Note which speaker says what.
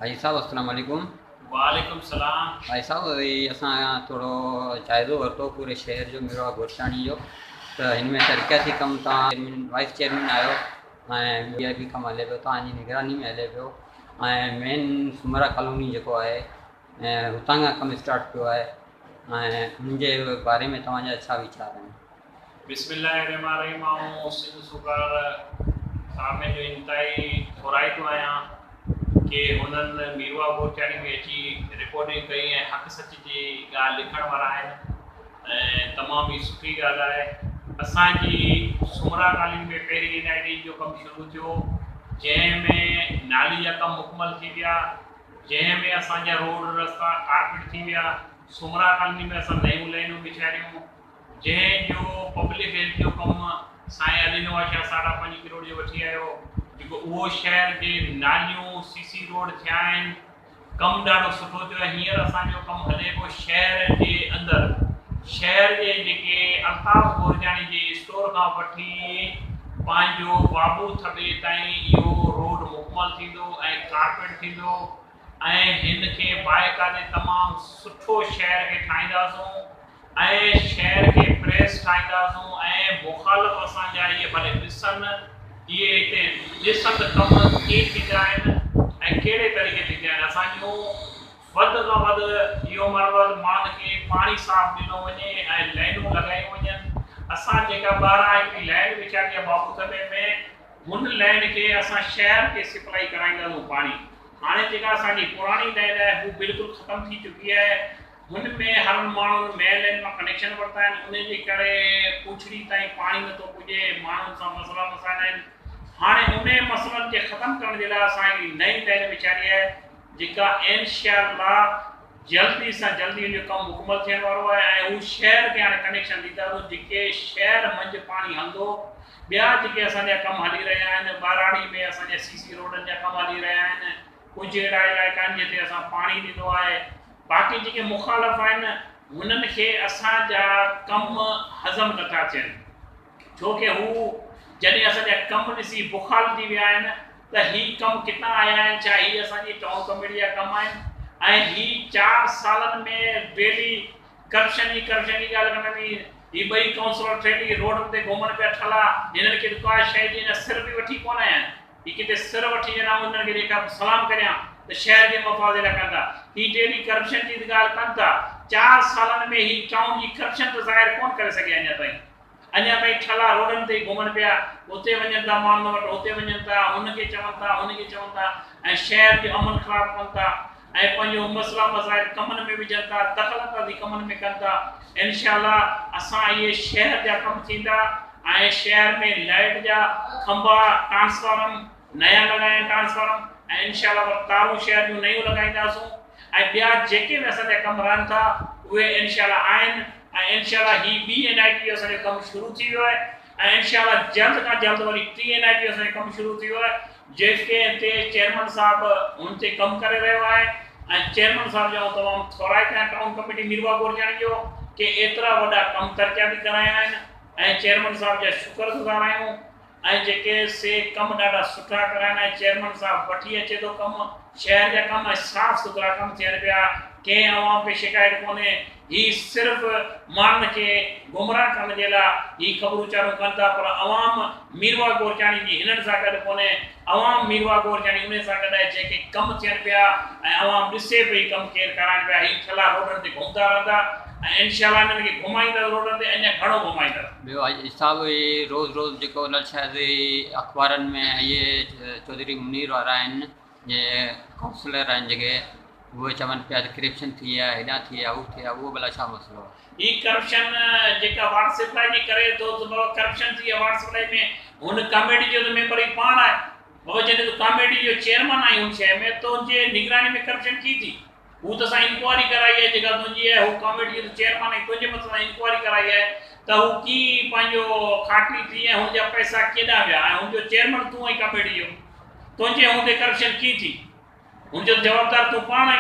Speaker 1: भाई साहब अस्सलाम वालेकुम।
Speaker 2: वालेकुम सलाम।
Speaker 1: भाई साहब असां थोरो जाइज़ो वरितो पूरे शहर जो मेरो गोरचाणी जो त हिन में तरक़ियाती कमु तव्हां चेयरमैन वाइस चेयरमैन आहियो ऐं ॿिया बि कमु हले पियो तव्हांजी निगरानी में हले पियो ऐं मेन सुमरा कॉलोनी जेको आहे ऐं हुतां खां कमु स्टार्ट पियो आहे ऐं हुनजे बारे में तव्हांजा छा वीचार आहिनि?
Speaker 2: बिस्मिल्लाहिर्रहमानिर्रहीम। आऊं सिंध सुगार साहब में जो इंतहाई थोराइतो आहियां कि हुननि मीरवा गोरचाणी में अची रिकॉर्डिंग कई ऐं हक़ सच जी ॻाल्हि लिखण वारा आहिनि ऐं तमामु ई सुठी ॻाल्हि आहे। असांजी सुमरा कॉलोनी में पहिरीं NID जो कमु शुरू थियो जंहिंमें नाली जा कमु मुकमल थी विया, जंहिंमें असांजा रोड रस्ता कारपेट थी विया। सुमरा कॉलोनी में असां नयूं लाइनूं बिछारियूं जंहिंजो पब्लिक हेल्थ जो कमु साईं अलीनो शाह 5.5 करोड़ जो वठी आयो जेको उहो शहर जे नालियूं CC रोड थिया आहिनि। कमु ॾाढो सुठो थियो आहे। हींअर असांजो कमु हले पियो शहर जे अंदरि, शहर जे जेके अल्ताफ़ गोरचाणी जे स्टोर खां वठी पंहिंजो बाबू थबे ताईं इहो रोड मुकमल थींदो ऐं कारपेट थींदो ऐं हिन खे बाइकाने तमामु सुठो शहर खे ठाहींदासूं ऐं शहर खे प्रेस ठाहींदासूं ऐं मुखालिफ़ असांजा इहे भले ॾिसनि इहे हिते ॾिसनि कमु कीअं थींदा आहिनि ऐं कहिड़े तरीक़े थींदा आहिनि। असांजो वधि खां वधि इहो मतिलबु माण्हुनि खे पाणी साफ़ ॾिनो वञे ऐं लाइनूं लॻायूं वञनि। असां जेका ॿाहिरां हिकिड़ी लाइन विछारी आहे बाबू थबे में, हुन लाइन खे असां शहर खे सप्लाई कराईंदासीं पाणी। हाणे जेका असांजी पुराणी लाइन आहे हू बिल्कुलु ख़तमु थी चुकी आहे। हुन में हर माण्हू मेन लाइन मां कनेक्शन वरिता आहिनि, उन जे करे पुछड़ी ताईं पाणी नथो पुॼे, माण्हुनि सां मसइला मसाइल आहिनि। हाणे उन मसइलनि खे ख़तमु करण जे लाइ असां हिकिड़ी नई लाइन विछारी आहे जेका इंशाअल्लाह जल्दी सां जल्दी जो कमु मुकमल थियण वारो आहे ऐं हू शहर खे हाणे कनेक्शन ॾींदासीं जेके शहर मंझि पाणी हलंदो। ॿिया जेके असांजा कमु हली रहिया आहिनि, बाराड़ी में असांजा CC रोडनि जा कमु हली रहिया आहिनि, कुझु अहिड़ा इलाइक़नि जिते असां पाणी ॾिनो आहे। बाक़ी जेके मुखालिफ़ आहिनि हुननि खे असांजा कमु हज़म नथा थियनि छोकी हू जॾहिं असांजा कमु ॾिसी बुखार थी विया आहिनि त हीअ कमु किथां आया आहिनि। छा हीअ असांजी टाउन कमेटी जा कमु आहिनि ऐं हीअ 4 सालनि में डेली करप्शन जी ॻाल्हि करणी। हीअ ॿई काउंसलर ट्रेडी रोड ते घुमण पिया ठला, हिननि खे का शइ जी सिर बि वठी कोन आया आहिनि। हीअ किथे सिर वठी ॼणा हुननि खे जेका सलाम करियां त शहर जे मफ़ाद लाइ कंदा, हीअ डेली करप्शन जी ॻाल्हि कनि था। 4 सालनि में हीअ टाउन जी करप्शन त ज़ाहिर कोन करे सघिया अञा ताईं ठला रोडनि ते घुमनि पिया, उते वञनि था माण्हुनि वटि, उते वञनि था, हुनखे चवनि था, हुनखे चवनि था ऐं शहर जो अमन ख़राबु कनि था ऐं पंहिंजो मसइला मसाइल कमनि में विझनि था, दख़लअंदाज़ी कमनि में कनि था। इंशाअल्लाह असां इहे शहर जा कमु थींदा ऐं शहर में लाइट जा खंभा ट्रांसफार्म नया लॻाइण ट्रांसफार्म ऐं इंशाअल्लाह तारूं शहर जूं नयूं लॻाईंदासूं ऐं ॿिया जेके बि असांजा कमु रहनि था उहे इंशाअल्लाह आहिनि ऐं इंशाअल्लाह ही NID जो असांजो कमु शुरू थी वियो आहे ऐं इंशाअल्लाह जल्द खां जल्द वरी NID जो असांजो कमु शुरू थी वियो आहे जेके हिते चेयरमैन साहिबु हुन ते कमु करे रहियो आहे ऐं चेयरमैन साहिब जो तमामु थोराइत आहे टाउन कमेटी मीरवा गोरचाणी जो कि एतिरा वॾा कमु तरक़ियाती कराया आहिनि ऐं चेयरमैन साहिब जा शुक्रगुज़ार आहियूं ऐं जेके से कमु ॾाढा सुठा कराइनि ऐं चेयरमैन साहिबु वठी अचे थो कमु शहर जा कमु ऐं साफ़ सुथरा कमु थियनि पिया। कंहिं अवाम खे शिकायत कोन्हे। ही सिर्फ़ु माण्हुनि खे गुमराह करण जे लाइ ही ख़बरूं चालू कनि था पर अवाम मीरवा गोरचाणी जी हिननि सां गॾु कोन्हे। अवाम मीरवा गोरचाणी उन सां गॾु आहे जेके कमु थियनि पिया ऐं अवाम ॾिसे पई कमु केरु कराइनि पिया। ही ठला रोडनि ते घुमंदा रहंदा ऐं इंशाअल्लाह हिननि खे घुमाईंदा रोडनि ते अञा घणो घुमाईंदा।
Speaker 1: ॿियो साहिबु इहे रोज़ जेको न शायदि अख़बारनि में इहे चौधरी मुनीर वारा आहिनि जे काउंसलर आहिनि जेके उहे चवनि पिया त करप्शन थी विया, हेॾां थी विया, हू थी विया, उहो भला छा मसइलो आहे?
Speaker 2: ही करप्शन जेका वाटर सप्लाई जी करे थो त करप्शन थी विया वाटर सप्लाई में। हुन कमेटी जो त मेंबर ई पाण आहे बाबा, जॾहिं तूं कमेटी जो चेयरमैन आई हुन शइ में तुंहिंजे निगरानी में करप्शन की थी? हू त असां इंक्वायरी कराई आहे जेका तुंहिंजी आहे, हू कमेटी जो चेयरमैन आहे, तुंहिंजे मथां इंक्वायरी कराई आहे त हू की पंहिंजो खाटी थी ऐं हुनजा पैसा केॾां विया ऐं हुनजो चेयरमैन तूं आई कमेटी जो, तुंहिंजे हूंदे करप्शन की थी? हुनजो जवाबदार तूं पाण आई।